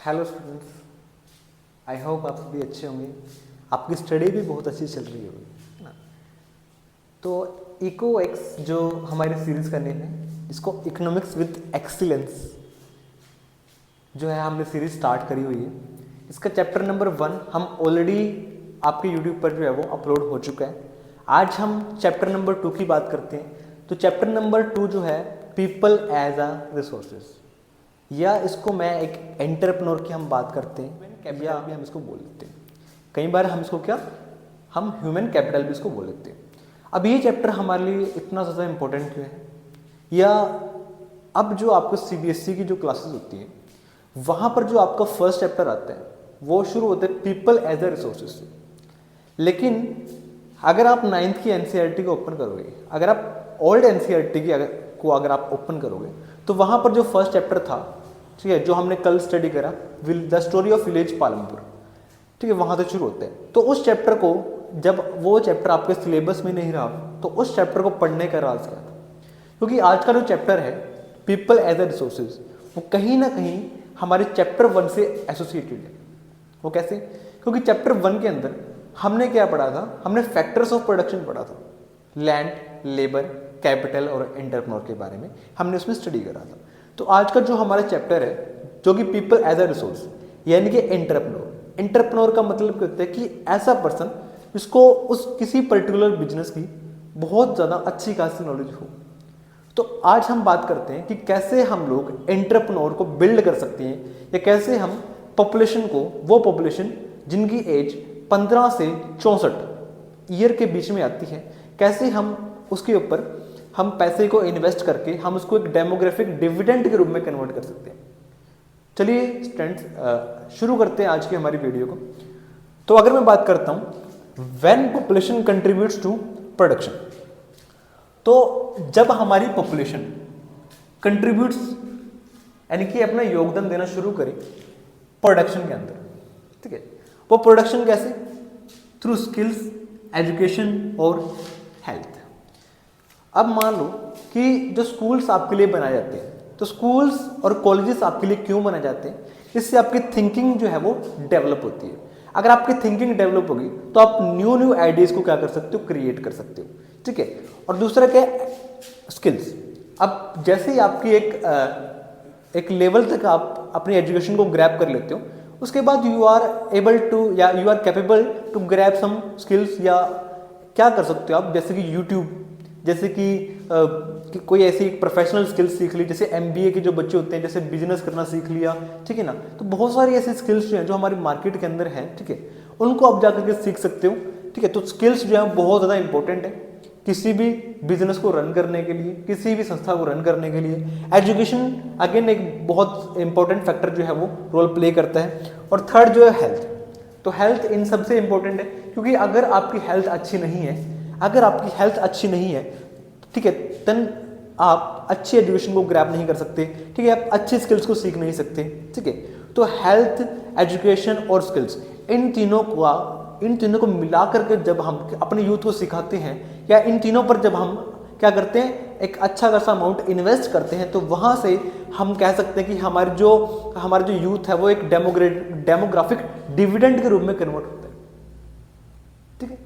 Hello students, I hope आप सभी अच्छे होंगे। आपकी स्टडी भी बहुत अच्छी चल रही होगी, है ना। तो इको एक्स जो हमारी सीरीज़ का नेम है, इसको इकोनॉमिक्स विद एक्सीलेंस जो है हमने सीरीज स्टार्ट करी हुई है। इसका चैप्टर नंबर 1 हम ऑलरेडी आपके यूट्यूब पर जो है वो अपलोड हो चुका है। आज हम चैप्टर नंबर 2 की बात करते हैं। तो चैप्टर नंबर 2 जो है पीपल एज अ रिसोर्सेज, या इसको मैं एक एंटरप्रेन्योर की हम बात करते हैं, या भी हम इसको बोल देते हैं। कई बार हम इसको हम ह्यूमन कैपिटल भी इसको बोल देते हैं। अब ये चैप्टर हमारे लिए इतना ज़्यादा इम्पोर्टेंट क्यों है, या अब जो आपको सीबीएसई की जो क्लासेस होती हैं वहाँ पर जो आपका फर्स्ट चैप्टर आता है वो शुरू होता है पीपल एज अ रिसोर्सेज से। लेकिन अगर आप 9th की एनसीईआरटी को ओपन करोगे, अगर आप ओल्ड एनसीईआरटी की अगर आप ओपन करोगे तो वहाँ पर जो फर्स्ट चैप्टर था, ठीक है, जो हमने कल स्टडी करा, the story of village Palampur, ठीक है, वहाँ से शुरू होते हैं। तो उस चैप्टर को, जब वो चैप्टर आपके सिलेबस में नहीं रहा तो उस चैप्टर को पढ़ने का राज क्या था, क्योंकि आज का जो चैप्टर है पीपल एज अ रिसोर्सेज वो कहीं ना कहीं हमारे चैप्टर 1 से एसोसिएटेड है। वो कैसे? क्योंकि चैप्टर 1 के अंदर हमने क्या पढ़ा था, हमने फैक्टर्स ऑफ प्रोडक्शन पढ़ा था, लैंड, लेबर, कैपिटल और एंटरप्रेन्योर के बारे में हमने उसमें स्टडी करा था। तो आज का जो हमारा चैप्टर है जो कि पीपल एज अ रिसोर्स, यानी कि एंटरप्रेन्योर। एंटरप्रेन्योर का मतलब क्या होता है कि ऐसा पर्सन जिसको उस किसी पर्टिकुलर बिजनेस की बहुत ज़्यादा अच्छी खासी नॉलेज हो। तो आज हम बात करते हैं कि कैसे हम लोग एंटरप्रेन्योर को बिल्ड कर सकते हैं, या कैसे हम पॉपुलेशन को, वो पॉपुलेशन जिनकी एज 15 से 64 ईयर के बीच में आती है, कैसे हम उसके ऊपर हम पैसे को इन्वेस्ट करके हम उसको एक डेमोग्राफिक डिविडेंड के रूप में कन्वर्ट कर सकते हैं। चलिए स्टूडेंट्स, शुरू करते हैं आज की हमारी वीडियो को। तो अगर मैं बात करता हूं when population contributes to production, तो जब हमारी पॉपुलेशन कंट्रीब्यूट्स यानी कि अपना योगदान देना शुरू करे प्रोडक्शन के अंदर, ठीक है, वो प्रोडक्शन कैसे? थ्रू स्किल्स, एजुकेशन और हेल्थ। अब मान लो कि जो स्कूल्स आपके लिए बनाए जाते हैं, तो स्कूल्स और कॉलेजेस आपके लिए क्यों बनाए जाते हैं? इससे आपकी थिंकिंग जो है वो डेवलप होती है। अगर आपकी थिंकिंग डेवलप होगी तो आप न्यू आइडियाज को क्या कर सकते हो, क्रिएट कर सकते हो, ठीक है। और दूसरा क्या है? स्किल्स। अब जैसे ही आपकी एक लेवल तक आप अपनी एजुकेशन को ग्रैब कर लेते हो, उसके बाद यू आर एबल टू, या you are capable to grab some skills, या क्या कर सकते हो आप, जैसे कि यूट्यूब, जैसे कि कोई ऐसी प्रोफेशनल स्किल्स सीख ली, जैसे एमबीए के जो बच्चे होते हैं, जैसे बिजनेस करना सीख लिया, ठीक है ना। तो बहुत सारी ऐसी स्किल्स जो हैं जो हमारी मार्केट के अंदर हैं, ठीक है, उनको आप जाकर के सीख सकते हो, ठीक है। तो स्किल्स जो है बहुत ज़्यादा इंपॉर्टेंट है किसी भी बिजनेस को रन करने के लिए, किसी भी संस्था को रन करने के लिए। एजुकेशन अगेन एक बहुत इंपॉर्टेंट फैक्टर जो है वो रोल प्ले करता है। और थर्ड जो है हेल्थ। तो हेल्थ इन सबसे इंपॉर्टेंट है, क्योंकि अगर आपकी हेल्थ अच्छी नहीं है, अगर आपकी हेल्थ अच्छी नहीं है, ठीक है, देन आप अच्छी एजुकेशन को ग्रैब नहीं कर सकते, ठीक है, आप अच्छी स्किल्स को सीख नहीं सकते, ठीक है। तो हेल्थ, एजुकेशन और स्किल्स, इन तीनों को मिला करके जब हम अपने यूथ को सिखाते हैं, या इन तीनों पर जब हम क्या करते हैं, एक अच्छा खासा अमाउंट इन्वेस्ट करते हैं, तो वहाँ से हम कह सकते हैं कि हमारा जो यूथ है वो एक डेमोग्राफिक डिविडेंड के रूप में कन्वर्ट होता है, ठीक है।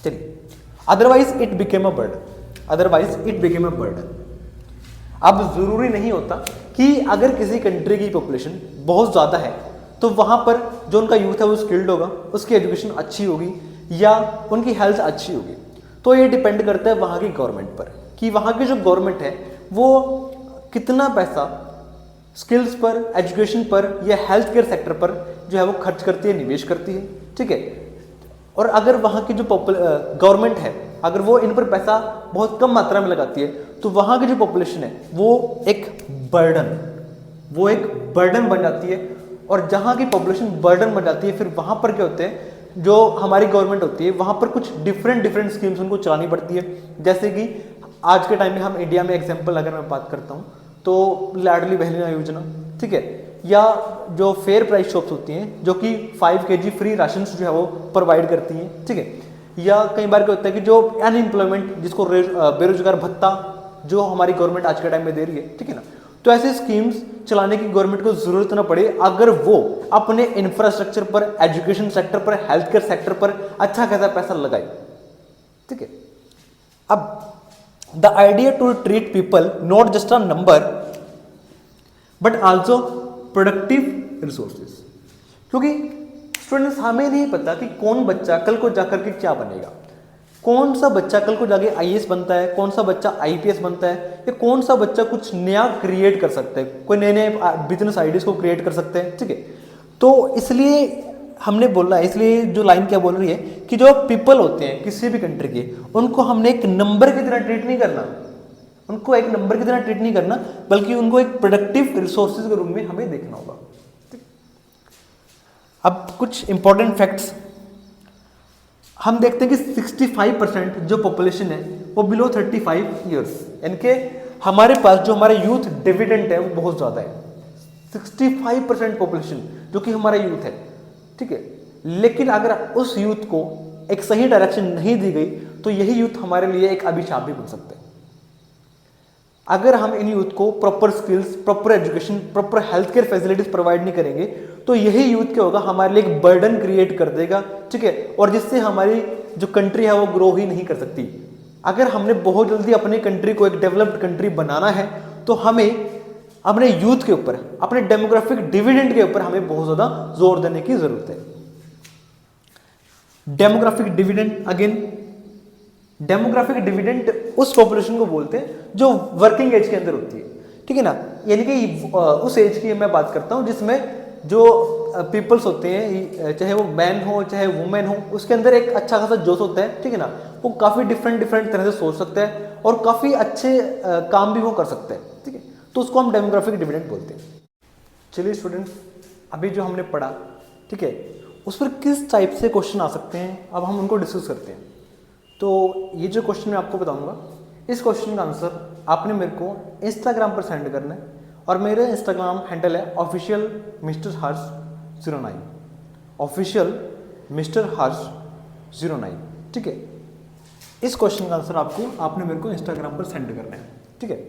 चलिए, otherwise it became a burden. अब जरूरी नहीं होता कि अगर किसी कंट्री की पॉपुलेशन बहुत ज़्यादा है तो वहाँ पर जो उनका यूथ है वो स्किल्ड होगा, उसकी एजुकेशन अच्छी होगी, या उनकी हेल्थ अच्छी होगी। तो ये डिपेंड करता है वहाँ की गवर्नमेंट पर, कि वहाँ की जो गवर्नमेंट है वो कितना पैसा स्किल्स पर, एजुकेशन पर या हेल्थ केयर सेक्टर पर जो है वो खर्च करती है, निवेश करती है, ठीक है। और अगर वहाँ की जो गवर्नमेंट है, अगर वो इन पर पैसा बहुत कम मात्रा में लगाती है, तो वहाँ की जो पॉपुलेशन है वो एक बर्डन बन जाती है। और जहाँ की पॉपुलेशन बर्डन बन जाती है, फिर वहाँ पर क्या होते हैं, जो हमारी गवर्नमेंट होती है वहाँ पर कुछ डिफरेंट स्कीम्स उनको चलानी पड़ती है। जैसे कि आज के टाइम में हम इंडिया में एग्जाम्पल अगर मैं बात करता हूँ तो लाडली बहना योजना, ठीक है, या जो फेयर प्राइस शॉप्स होती हैं जो कि 5 kg फ्री राशन जो है वो प्रोवाइड करती हैं, ठीक है। या कई बार क्या होता है कि जो अनएम्प्लॉयमेंट, जिसको बेरोजगार भत्ता जो हमारी गवर्नमेंट आज के टाइम में दे रही है, ठीक है ना, तो ऐसे स्कीम्स चलाने की गवर्नमेंट को जरूरत ना पड़े अगर वो अपने इंफ्रास्ट्रक्चर पर, एजुकेशन सेक्टर पर, हेल्थ केयर सेक्टर पर अच्छा खासा पैसा लगाए। ठीक है, अब the idea to treat people not just a number but also productive resources, क्योंकि स्टूडेंट्स हमें नहीं पता कि कौन बच्चा कल को जाकर के क्या बनेगा, कौन सा बच्चा कल को जाके आईएएस बनता है, कौन सा बच्चा आईपीएस बनता है, या कौन सा बच्चा कुछ नया क्रिएट कर सकता है, कोई नए नए बिजनेस आइडियाज को क्रिएट कर सकते हैं। ठीक है, तो इसलिए हमने बोला है, इसलिए जो लाइन क्या बोल रही है कि जो पीपल होते हैं किसी भी कंट्री के, उनको हमने एक नंबर की तरह ट्रीट नहीं करना, उनको एक नंबर की तरह ट्रीट नहीं करना, बल्कि उनको एक प्रोडक्टिव रिसोर्सेज के रूप में हमें देखना होगा। अब कुछ इंपॉर्टेंट फैक्ट्स हम देखते हैं कि 65% जो पॉपुलेशन है वो बिलो 35 ईयर्स, यानी कि हमारे पास जो हमारा यूथ डिविडेंड है वो बहुत ज़्यादा है। 65% पॉपुलेशन जो कि हमारा यूथ है। ठीक है, लेकिन अगर उस यूथ को एक सही डायरेक्शन नहीं दी गई तो यही यूथ हमारे लिए एक अभिशाप भी बन सकते हैं। अगर हम इन यूथ को proper skills, proper education, proper health care facilities provide नहीं करेंगे तो यही यूथ क्या होगा, हमारे लिए एक बर्डन क्रिएट कर देगा। ठीक है, और जिससे हमारी जो कंट्री है वो ग्रो ही नहीं कर सकती। अगर हमने बहुत जल्दी अपनी कंट्री को एक डेवलप्ड कंट्री बनाना है तो हमें अपने यूथ के ऊपर, अपने डेमोग्राफिक डिविडेंड के ऊपर हमें बहुत ज्यादा जोर देने की जरूरत है। Demographic dividend, again demographic dividend उस पॉपुलेशन को बोलते हैं जो वर्किंग एज के अंदर होती है। ठीक है ना, यानी कि उस एज की मैं बात करता हूं जिसमें जो पीपल्स होते हैं, चाहे वो मैन हो चाहे वुमेन हो, उसके अंदर एक अच्छा खासा जोश होता है। ठीक है ना, वो काफी डिफरेंट तरह से सोच सकता है और काफी अच्छे काम भी वो कर सकता है। ठीक है, तो उसको हम डेमोग्राफिक डिविडेंड बोलते हैं। चलिए स्टूडेंट्स, अभी जो हमने पढ़ा, ठीक है, उस पर किस टाइप से क्वेश्चन आ सकते हैं अब हम उनको डिस्कस करते हैं। तो ये जो क्वेश्चन मैं आपको बताऊंगा, इस क्वेश्चन का आंसर आपने मेरे को इंस्टाग्राम पर सेंड करना है और मेरे इंस्टाग्राम हैंडल है ऑफिशियल मिस्टर हर्ष 09, ऑफिशियल मिस्टर हर्ष 09। ठीक है, इस क्वेश्चन का आंसर आपने मेरे को इंस्टाग्राम पर सेंड करना है। ठीक है,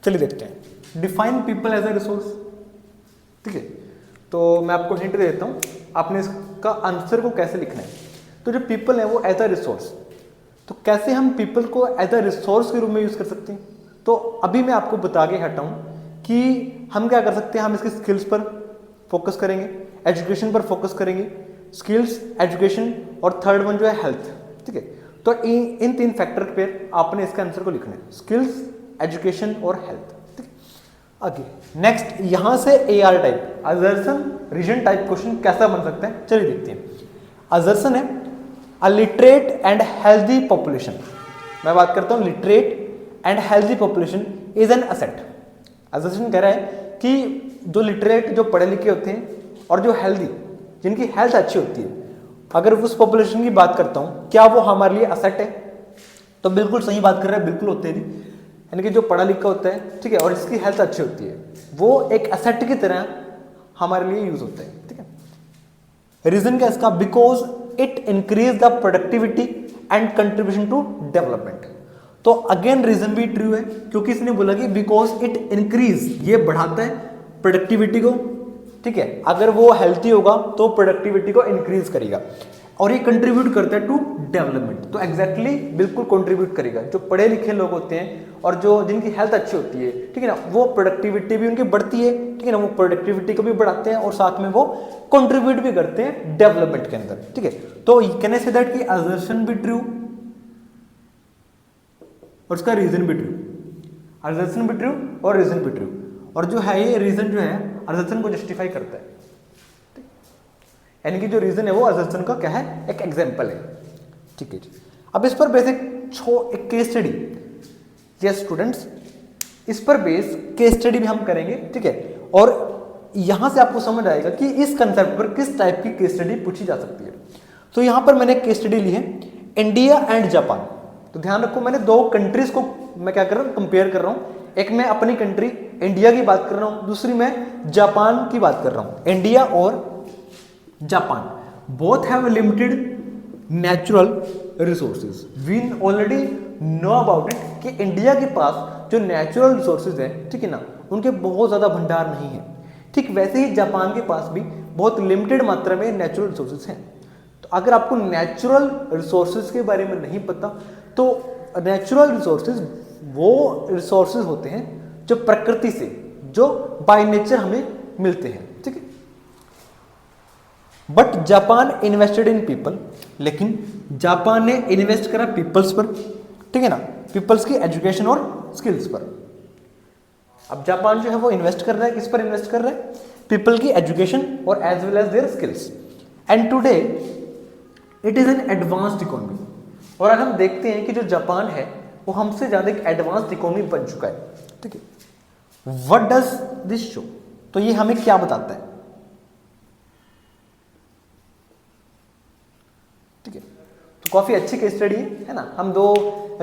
चलिए देखते हैं। Define people as a resource. ठीक है, तो मैं आपको हिंट दे देता हूँ, आपने इसका आंसर को कैसे लिखना है। तो जो पीपल है वो एज अ रिसोर्स, तो कैसे हम पीपल को एज अ रिसोर्स के रूप में यूज कर सकते हैं। तो अभी मैं आपको बता के हटा हूँ कि हम क्या कर सकते हैं। हम इसके स्किल्स पर फोकस करेंगे, एजुकेशन पर फोकस करेंगे, स्किल्स, एजुकेशन और थर्ड वन जो है हेल्थ। ठीक है, तो इन 3 फैक्टर पे आपने इसके आंसर को लिखना है, स्किल्स, एजुकेशन और हेल्थ। आगे नेक्स्ट, यहां से AR type, assertion reason type question कैसा बन सकता है, चलिए देखते हैं। असर्शन है a literate and healthy population. मैं बात करता हूं literate and healthy population is an asset. Assertion कह रहा है कि जो लिटरेट, जो पढ़े लिखे होते हैं और जो हेल्दी, जिनकी हेल्थ अच्छी होती है, अगर उस पॉपुलेशन की बात करता हूं, क्या वो हमारे लिए असेट है? तो बिल्कुल सही बात कर रहे हैं, बिल्कुल होते हैं। यानी कि जो पढ़ा लिखा होता है, ठीक है, और जिसकी हेल्थ अच्छी होती है, वो एक एसेट की तरह हमारे लिए यूज होता है। ठीक है, रीजन क्या इसका? Because it increase the productivity and contribution to development. तो अगेन रीजन भी ट्रू है, क्योंकि इसने बोला कि बिकॉज इट इंक्रीज, ये बढ़ाता है प्रोडक्टिविटी को। ठीक है, अगर वो हेल्थी होगा तो प्रोडक्टिविटी को इंक्रीज करेगा और ये कंट्रीब्यूट करता है टू डेवलपमेंट। तो एग्जैक्टली बिल्कुल कंट्रीब्यूट करेगा। जो पढ़े लिखे लोग होते हैं और जो जिनकी हेल्थ अच्छी होती है, ठीक है ना, वो प्रोडक्टिविटी भी उनकी बढ़ती है। ठीक है ना, वो प्रोडक्टिविटी को भी बढ़ाते हैं और साथ में वो कंट्रीब्यूट भी करते हैं डेवलपमेंट के अंदर। ठीक है, तो कैन आई से दैट कि असर्शन भी ट्रू और उसका रीजन भी ट्रू, असर्शन भी ट्रू और रीजन भी ट्रू। और जो है ये रीजन जो है असर्शन को जस्टिफाई करता है, यानी कि जो रीजन है वो असर्शन का क्या है, एक एग्जांपल है। ठीक है जी, अब इस पर बेसिक एक केस स्टडी, यस स्टूडेंट्स, इस पर बेस केस स्टडी भी हम करेंगे। ठीक है, और यहां से आपको समझ आएगा कि इस कंसेप्ट पर किस टाइप की केस स्टडी पूछी जा सकती है। तो यहां पर मैंने केस स्टडी ली है इंडिया एंड जापान। तो ध्यान रखो, मैंने 2 कंट्रीज को मैं क्या कर रहा हूं, कंपेयर कर रहा हूं। एक मैं अपनी कंट्री इंडिया की बात कर रहा हूं, दूसरी मैं जापान की बात कर रहा हूं। इंडिया और Japan both have limited natural resources. We already know about it कि इंडिया के पास जो नेचुरल रिसोर्सेज है, ठीक है ना, उनके बहुत ज़्यादा भंडार नहीं है। ठीक वैसे ही जापान के पास भी बहुत लिमिटेड मात्रा में नेचुरल रिसोर्सेज हैं। तो अगर आपको नेचुरल रिसोर्सेज के बारे में नहीं पता तो नेचुरल रिसोर्सेज वो रिसोर्सेज होते हैं जो प्रकृति से, जो बाय नेचर हमें मिलते हैं। ठीक है, but Japan invested in people, लेकिन जापान ने इन्वेस्ट करा पीपल्स पर, ठीक है ना, पीपल्स की एजुकेशन और स्किल्स पर। अब जापान जो है वो इन्वेस्ट कर रहा है, किस पर इन्वेस्ट कर रहा है? पीपल की एजुकेशन और as well as their skills. And today it is an advanced economy. और अगर हम देखते हैं कि जो जापान है वो हमसे ज्यादा एक एडवांस्ड इकोनॉमी बन चुका है। ठीक है, व्हाट डज दिस शो? तो ये हमें क्या बताता है? ठीक है, तो काफी अच्छी केस स्टडी है ना। हम दो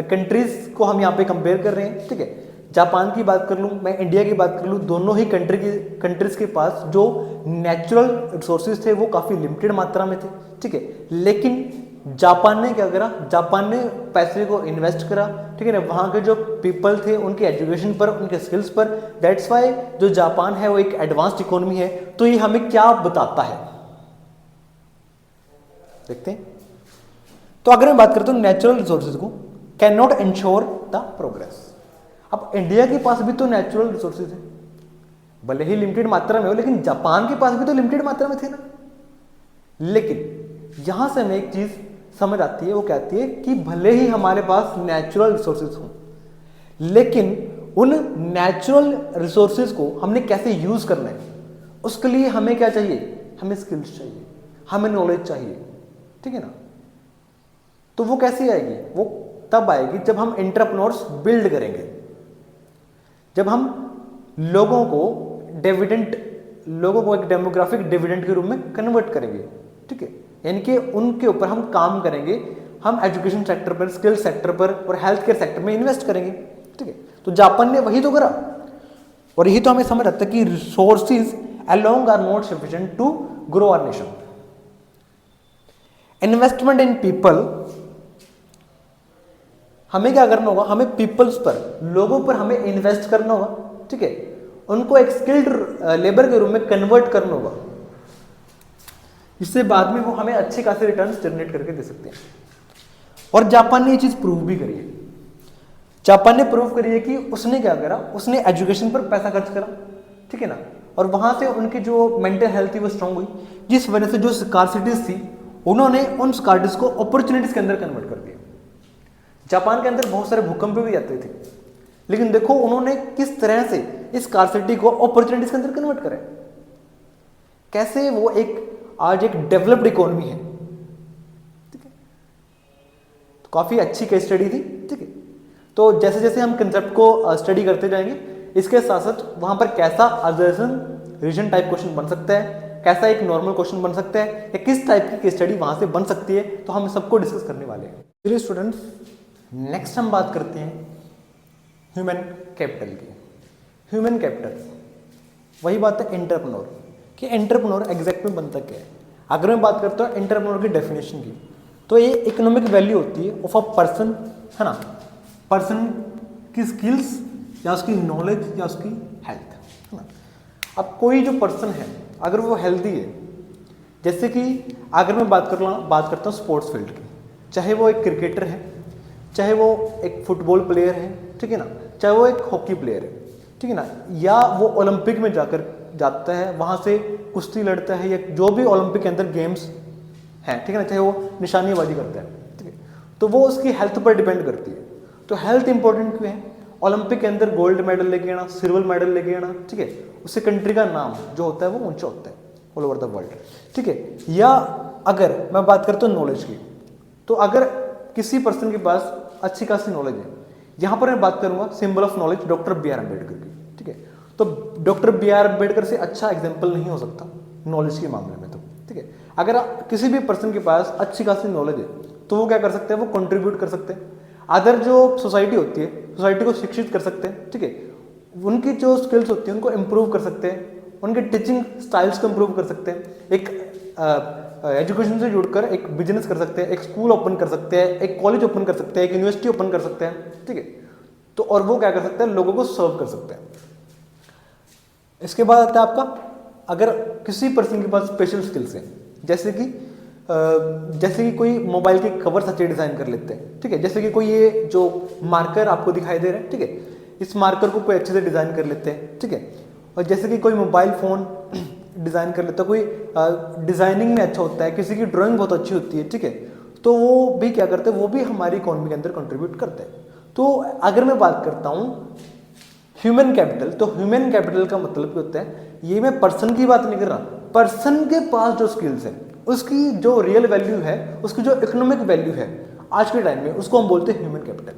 कंट्रीज को हम यहाँ पे कंपेयर कर रहे हैं। ठीक है, जापान की बात कर लूँ, मैं इंडिया की बात कर लूँ, दोनों ही कंट्रीज के पास जो नेचुरल रिसोर्सेज थे वो काफ़ी लिमिटेड मात्रा में थे। ठीक है, लेकिन जापान ने क्या करा? जापान ने पैसे को इन्वेस्ट करा। ठीक है ना, वहाँ के जो पीपल थे उनके एजुकेशन पर, उनके स्किल्स पर। दैट्स वाई जो जापान है वो एक एडवांस्ड इकोनॉमी है। तो ये हमें क्या बताता है देखते हैं। तो अगर मैं बात करता हूँ नेचुरल रिसोर्सेज को can not ensure the progress. अब इंडिया के पास भी तो नेचुरल रिसोर्सेज है, भले ही लिमिटेड मात्रा में हो, लेकिन जापान के पास भी तो लिमिटेड मात्रा में थे ना। लेकिन यहां से हमें एक चीज समझ आती है, वो कहती है कि भले ही हमारे पास नेचुरल रिसोर्सेज हों, लेकिन उन नेचुरल रिसोर्सेज को हमने कैसे यूज करना है, उसके लिए हमें क्या चाहिए? हमें स्किल्स चाहिए, हमें नॉलेज चाहिए। ठीक है ना, तो वो कैसे आएगी? वो तब आएगी जब हम एंटरप्रेन्योर्स बिल्ड करेंगे, जब हम लोगों को एक डेमोग्राफिक डिविडेंड के रूप में कन्वर्ट करेंगे। ठीक है, यानी कि उनके ऊपर हम काम करेंगे, हम एजुकेशन सेक्टर पर, स्किल सेक्टर पर और हेल्थ केयर सेक्टर में इन्वेस्ट करेंगे। ठीक है, तो जापान ने वही तो करा। और यही तो हमें समझ आता है कि resources alone are not sufficient to grow our nation. Investment in people, हमें क्या करना होगा? हमें पीपल्स पर, लोगों पर हमें इन्वेस्ट करना होगा। ठीक है, उनको एक स्किल्ड लेबर के रूप में कन्वर्ट करना होगा, इससे बाद में वो हमें अच्छे खासे रिटर्न्स जनरेट करके दे सकते हैं। और जापान ने ये चीज प्रूव भी करी है। जापान ने प्रूव करी है कि उसने क्या करा? उसने एजुकेशन पर पैसा खर्च करा। ठीक है ना, और वहां से उनकी जो मेंटल हेल्थ थी वो स्ट्रांग हुई, जिस वजह से जो स्कार्सिटीज थी उन्होंने उन स्कार्सिटीज को अपॉर्चुनिटीज के अंदर कन्वर्ट कर दिया। जापान के अंदर बहुत सारे भूकंप भी आते थे, लेकिन देखो उन्होंने किस तरह से इस स्कार्सिटी को अपॉर्चुनिटीज के अंदर कन्वर्ट करा, कैसे वो एक आज एक डेवलप्ड इकोनॉमी है। ठीक है, तो काफी अच्छी केस स्टडी थी। ठीक है, तो जैसे जैसे हम कंसेप्ट को स्टडी करते जाएंगे, इसके साथ साथ वहां पर कैसा अजर्सन रीजन टाइप क्वेश्चन बन सकता है, कैसा एक नॉर्मल क्वेश्चन बन सकता है, या किस टाइप की केस स्टडी वहां से बन सकती है, तो हम सबको डिस्कस करने वाले हैं। चलिए स्टूडेंट्स, नेक्स्ट हम बात करते हैं ह्यूमन कैपिटल की। ह्यूमन कैपिटल, वही बात है एंटरप्रेन्योर, कि एंटरप्रेन्योर एग्जैक्ट में बनता क्या है। अगर मैं बात करता हूँ एंटरप्रेन्योर की डेफिनेशन की, तो ये इकोनॉमिक वैल्यू होती है ऑफ अ पर्सन, है ना, पर्सन की स्किल्स या उसकी नॉलेज या उसकी हेल्थ, है ना। अब कोई जो पर्सन है अगर वो हेल्दी है, जैसे कि अगर मैं बात करता हूँ स्पोर्ट्स फील्ड की, चाहे वो एक क्रिकेटर है, चाहे वो एक फुटबॉल प्लेयर है, ठीक है ना, चाहे वो एक हॉकी प्लेयर है, ठीक है ना, या वो ओलंपिक में जाता है, वहाँ से कुश्ती लड़ता है, या जो भी ओलंपिक के अंदर गेम्स हैं, ठीक है ना, चाहे वो निशानेबाजी करता है, ठीक है, तो वो उसकी हेल्थ पर डिपेंड करती है। तो हेल्थ इंपॉर्टेंट क्यों है? ओलंपिक के अंदर गोल्ड मेडल लेके आना, सिल्वर मेडल लेके आना, ठीक है, उससे कंट्री का नाम जो होता है वो ऊंचा होता है ऑल ओवर द वर्ल्ड, ठीक है। या अगर मैं बात करता हूँ नॉलेज की, तो अगर किसी पर्सन के पास अच्छी खासी नॉलेज है, यहाँ पर मैं बात करूंगा symbol of knowledge doctor B R Ambedkar की, ठीक है, तो डॉक्टर बी आर अम्बेडकर से अच्छा एग्जाम्पल नहीं हो सकता नॉलेज के मामले में, तो ठीक है। अगर किसी भी पर्सन के पास अच्छी खासी नॉलेज है तो वो क्या कर सकते हैं, वो कंट्रीब्यूट कर सकते हैं, अदर जो सोसाइटी होती है सोसाइटी को शिक्षित कर सकते हैं, ठीक है, उनकी जो स्किल्स होती है उनको इम्प्रूव कर सकते हैं, उनके टीचिंग स्टाइल्स को इम्प्रूव कर सकते हैं, एक एजुकेशन से जुड़कर एक बिजनेस कर सकते हैं, एक स्कूल ओपन कर सकते हैं, एक कॉलेज ओपन कर सकते हैं, एक यूनिवर्सिटी ओपन कर सकते हैं, ठीक है, तो और वो क्या कर सकते हैं, लोगों को सर्व कर सकते हैं। इसके बाद आता है आपका, अगर किसी पर्सन के पास स्पेशल स्किल्स हैं, जैसे कि कोई मोबाइल के कवर्स अच्छे डिज़ाइन कर लेते हैं, ठीक है, जैसे कि कोई ये जो मार्कर आपको दिखाई दे रहा है, ठीक है, इस मार्कर को कोई अच्छे से डिज़ाइन कर लेते हैं, ठीक है, और जैसे कि कोई मोबाइल फ़ोन डिज़ाइन कर लेता है, कोई डिज़ाइनिंग में अच्छा होता है, किसी की ड्राइंग बहुत अच्छी होती है, ठीक है, तो वो भी क्या करते हैं, वो भी हमारी इकोनॉमी के अंदर कंट्रीब्यूट करते हैं। तो अगर मैं बात करता हूँ ह्यूमन कैपिटल, तो ह्यूमन कैपिटल का मतलब क्या होता है, ये मैं पर्सन की बात नहीं कर रहा, पर्सन के पास जो स्किल्स है उसकी जो रियल वैल्यू है, उसकी जो इकोनॉमिक वैल्यू है आज के टाइम में, उसको हम बोलते हैं ह्यूमन कैपिटल।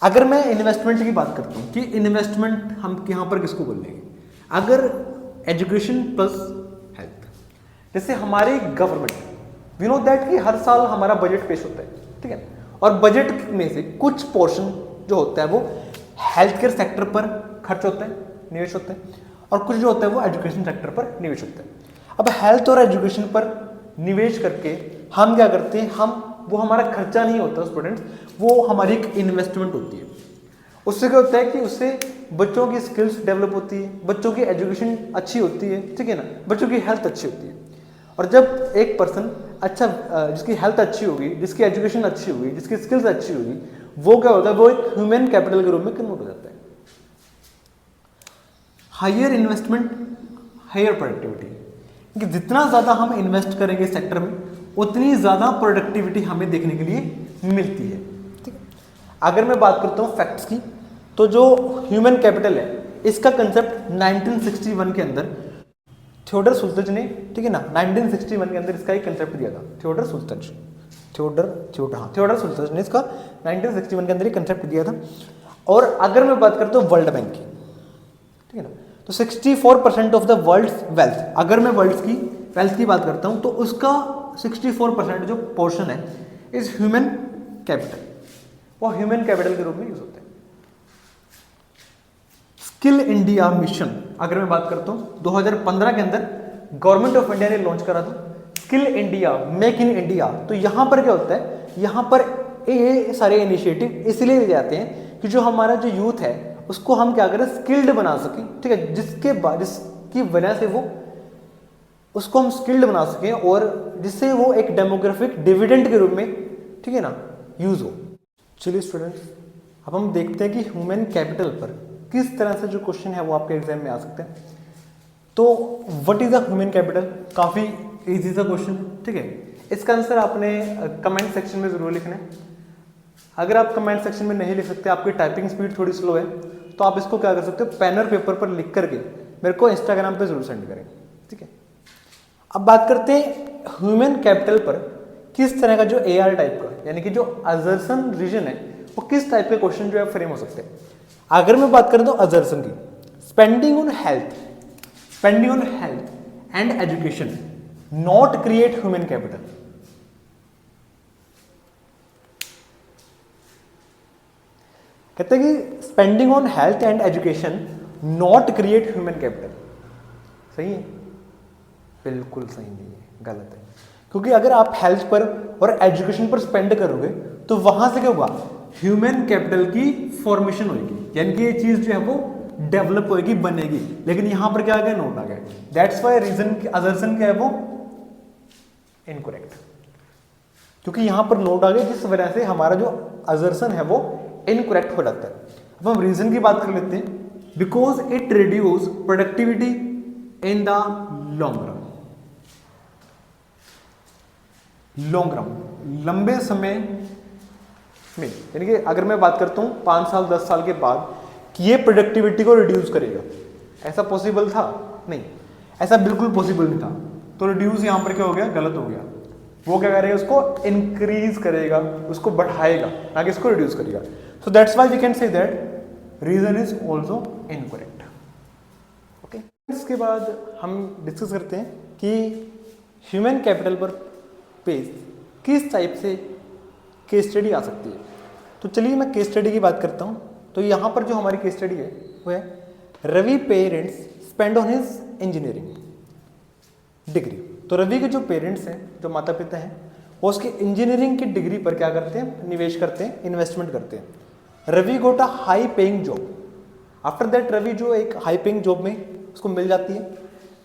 अगर मैं इन्वेस्टमेंट की बात करता हूँ कि इन्वेस्टमेंट हम यहाँ पर किसको बोलेंगे, अगर एजुकेशन प्लस हेल्थ, जैसे हमारी गवर्नमेंट, वी नो दैट कि हर साल हमारा बजट पेश होता है, ठीक है, और बजट में से कुछ पोर्शन जो होता है वो हेल्थ केयर सेक्टर पर खर्च होता है, निवेश होता है, और कुछ जो होता है वो एजुकेशन सेक्टर पर निवेश होता है। अब हेल्थ और एजुकेशन पर निवेश करके हम क्या करते हैं, हम वो हमारा खर्चा नहीं होता स्टूडेंट्स, वो हमारी एक इन्वेस्टमेंट होती है। उससे क्या होता है कि उससे बच्चों की स्किल्स डेवलप होती है, बच्चों की एजुकेशन अच्छी होती है, ठीक है ना, बच्चों की हेल्थ अच्छी होती है। और जब एक पर्सन अच्छा, जिसकी हेल्थ अच्छी होगी, जिसकी एजुकेशन अच्छी होगी, जिसकी स्किल्स अच्छी होगी, वो क्या होता है, वो एक ह्यूमन कैपिटल के रूप में कन्वर्ट हो जाता है। हायर इन्वेस्टमेंट, हायर प्रोडक्टिविटी, कि जितना ज़्यादा हम इन्वेस्ट करेंगे सेक्टर में उतनी ज़्यादा प्रोडक्टिविटी हमें देखने के लिए मिलती है, ठीक है। अगर मैं बात करता हूँ फैक्ट्स की, तो जो ह्यूमन कैपिटल है इसका कंसेप्ट 1961 के अंदर थियोडर सुल्तज ने, ठीक है ना, 1961 के अंदर इसका एक कंसेप्ट दिया था, थियोडर सुल्तज ने इसका 1961 के अंदर एक कंसेप्ट दिया था। और अगर मैं बात करता हूँ वर्ल्ड बैंक की, ठीक है ना, तो 64% ऑफ द वर्ल्ड्स वेल्थ, अगर मैं वर्ल्ड की वेल्थ की बात करता हूँ तो उसका 64% जो पोर्शन है इज ह्यूमन कैपिटल, वो ह्यूमन कैपिटल के रूप में यूज होता है। स्किल इंडिया मिशन, अगर मैं बात करता हूँ 2015 के अंदर गवर्नमेंट ऑफ इंडिया ने लॉन्च करा था skill India, make in India. तो यहाँ पर क्या होता है, यहाँ पर ये सारे इनिशिएटिव इसलिए लिए जाते हैं कि जो हमारा जो यूथ है उसको हम क्या करें, स्किल्ड बना सकें, ठीक है, जिसकी वजह से वो उसको हम स्किल्ड बना सकें और जिससे वो एक डेमोग्राफिक डिविडेंड के रूप में, ठीक है ना, यूज हो। चलिए स्टूडेंट्स, अब हम देखते हैं कि ह्यूमन कैपिटल पर किस तरह से जो क्वेश्चन है वो आपके एग्जाम में आ सकते हैं। तो what is the human capital, काफ़ी इजी सा क्वेश्चन है, ठीक है। इसका आंसर आपने कमेंट सेक्शन में जरूर लिखना है। अगर आप कमेंट सेक्शन में नहीं लिख सकते, आपकी टाइपिंग स्पीड थोड़ी स्लो है, तो आप इसको क्या कर सकते हो, पेन और पेपर पर लिख करके मेरे को इंस्टाग्राम पे जरूर सेंड करें, ठीक है। अब बात करते हैं ह्यूमन कैपिटल पर किस तरह का जो AR टाइप का, यानी कि जो असर्शन रीजन है, वो किस टाइप के क्वेश्चन जो है फ्रेम हो सकते हैं। अगर मैं बात करूं तो असर्शन की, spending on health and education not create human capital. कहते हैं कि spending on health and education not create human capital. सही है? बिल्कुल सही नहीं है, गलत है। क्योंकि अगर आप हेल्थ पर और एजुकेशन पर स्पेंड करोगे तो वहां से क्या होगा, ह्यूमन कैपिटल की फॉर्मेशन होगी, यानी कि ये चीज जो है वो डेवलप होगी, बनेगी। लेकिन यहां पर क्या आ गया, नोट आ गया। दैट्स वाई रीजन असर्शन क्या है वो इनकरेक्ट, क्योंकि यहां पर नोट आ गया, जिस वजह से हमारा जो असर्शन है वो इनकरेक्ट हो जाता है। अब हम रीजन की बात कर लेते हैं। Because it reduce productivity in the long run. Long run, लंबे समय में, यानी कि अगर मैं बात करता हूं 5 साल 10 साल के बाद कि ये प्रोडक्टिविटी को रिड्यूस करेगा, ऐसा पॉसिबल था? नहीं, ऐसा बिल्कुल पॉसिबल नहीं था। तो रिड्यूस यहां पर क्या हो गया, गलत हो गया। वो क्या करेगा, उसको इंक्रीज करेगा, उसको बढ़ाएगा, ना कि इसको रिड्यूस करेगा। So that's why we can say that reason is also incorrect. Okay, इसके बाद हम डिस्कस करते हैं कि ह्यूमन कैपिटल पर पेज किस टाइप से केस स्टडी आ सकती है। तो चलिए मैं केस स्टडी की बात करता हूँ। तो यहाँ पर जो हमारी केस स्टडी है वो है Ravi parents spend on his engineering degree. तो रवि के जो पेरेंट्स हैं, जो माता पिता हैं, वो उसके इंजीनियरिंग की डिग्री पर क्या करते हैं, निवेश करते हैं, इन्वेस्टमेंट करते हैं। Ravi got a high paying job. After that Ravi जो एक हाई पेइंग जॉब में उसको मिल जाती है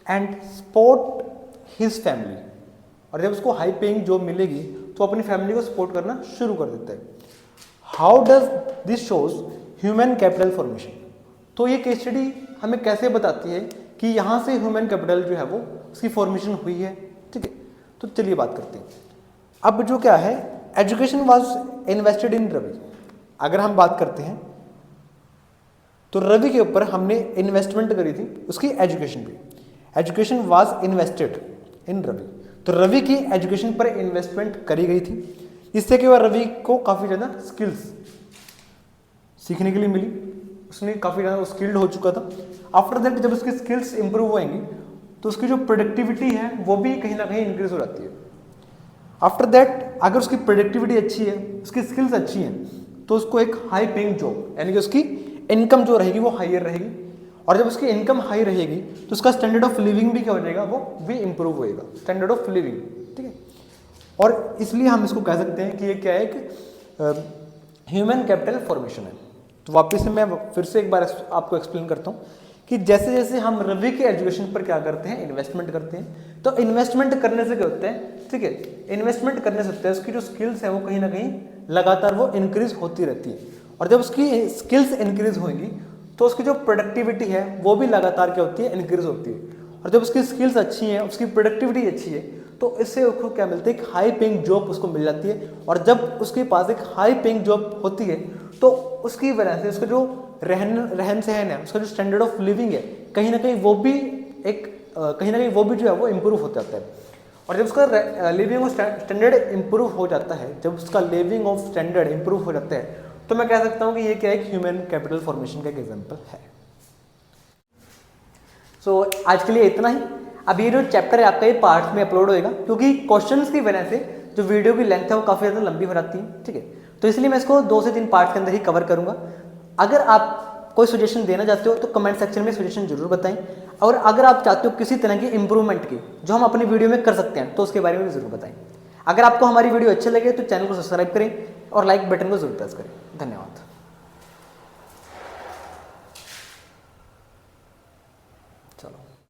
एंड सपोर्ट हिज फैमिली, और जब उसको हाई पेइंग जॉब मिलेगी तो अपनी फैमिली को सपोर्ट करना शुरू कर देता है। How does this shows human capital formation? तो ये केस स्टडी हमें कैसे बताती है कि यहाँ से ह्यूमन कैपिटल जो है वो उसकी फॉर्मेशन हुई है, ठीक है। तो चलिए बात करते हैं। अब जो क्या है, education was invested in Ravi. अगर हम बात करते हैं तो रवि के ऊपर हमने इन्वेस्टमेंट करी थी उसकी एजुकेशन पे। Education was invested in Ravi, तो रवि की एजुकेशन पर इन्वेस्टमेंट करी गई थी। इससे क्या हुआ, रवि को काफ़ी ज़्यादा स्किल्स सीखने के लिए मिली, उसने काफ़ी ज़्यादा स्किल्ड हो चुका था। आफ्टर दैट जब उसकी स्किल्स इंप्रूव होएंगी तो उसकी जो प्रोडक्टिविटी है वो भी कहीं ना कहीं इंक्रीज हो जाती है। आफ्टर दैट अगर उसकी प्रोडक्टिविटी अच्छी है, उसकी स्किल्स अच्छी हैं, तो उसको एक हाई पेइंग जॉब, यानी कि उसकी इनकम जो रहेगी वो हायर रहेगी, और जब उसकी इनकम हाई रहेगी तो उसका स्टैंडर्ड ऑफ लिविंग भी क्या हो जाएगा, वो भी इंप्रूव होएगा, स्टैंडर्ड ऑफ लिविंग, ठीक है। और इसलिए हम इसको कह सकते हैं कि ये क्या है, एक ह्यूमन कैपिटल फॉर्मेशन है। तो वापस से मैं फिर से एक बार आपको एक्सप्लेन करता हूँ कि जैसे जैसे हम रवि के एजुकेशन पर क्या करते हैं, इन्वेस्टमेंट करते हैं, तो इन्वेस्टमेंट करने से क्या होता है, ठीक है, इन्वेस्टमेंट करने से होता है उसकी जो स्किल्स है वो कहीं ना कहीं लगातार वो इंक्रीज होती रहती है, और जब उसकी स्किल्स इंक्रीज होंगी तो उसकी जो प्रोडक्टिविटी है वो भी लगातार क्या होती है, इंक्रीज होती है। और जब उसकी स्किल्स अच्छी हैं, उसकी प्रोडक्टिविटी अच्छी है, तो इससे उसको क्या मिलता है, एक हाई पेइंग जॉब उसको मिल जाती है। और जब उसके पास एक हाई पेइंग जॉब होती है तो उसकी वजह से उसका जो रहन सहन है, उसका जो स्टैंडर्ड ऑफ लिविंग है, कहीं ना कहीं वो भी कहीं ना कहीं वो भी जो है वो इम्प्रूव हो जाता है। और जब उसका लिविंग ऑफ स्टैंडर्ड इम्प्रूव हो जाता है, जब उसका लिविंग ऑफ स्टैंडर्ड इम्प्रूव हो जाता है, तो मैं कह सकता हूँ कि ये क्या एक ह्यूमन कैपिटल फॉर्मेशन का एक एग्जाम्पल है। सो आज के लिए इतना ही। अब ये जो चैप्टर है आपका ये पार्ट्स में अपलोड होएगा, क्योंकि क्वेश्चंस की वजह से जो वीडियो की लेंथ है वो काफ़ी ज़्यादा लंबी हो जाती है, ठीक है। तो इसलिए मैं इसको 2 से 3 पार्ट के अंदर ही कवर करूँगा। अगर आप कोई सजेशन देना चाहते हो तो कमेंट सेक्शन में सजेशन जरूर बताएं, और अगर आप चाहते हो किसी तरह की इंप्रूवमेंट की जो हम अपनी वीडियो में कर सकते हैं तो उसके बारे में भी जरूर बताएं। अगर आपको हमारी वीडियो अच्छे लगे तो चैनल को सब्सक्राइब करें और लाइक बटन को जरूर प्रेस करें।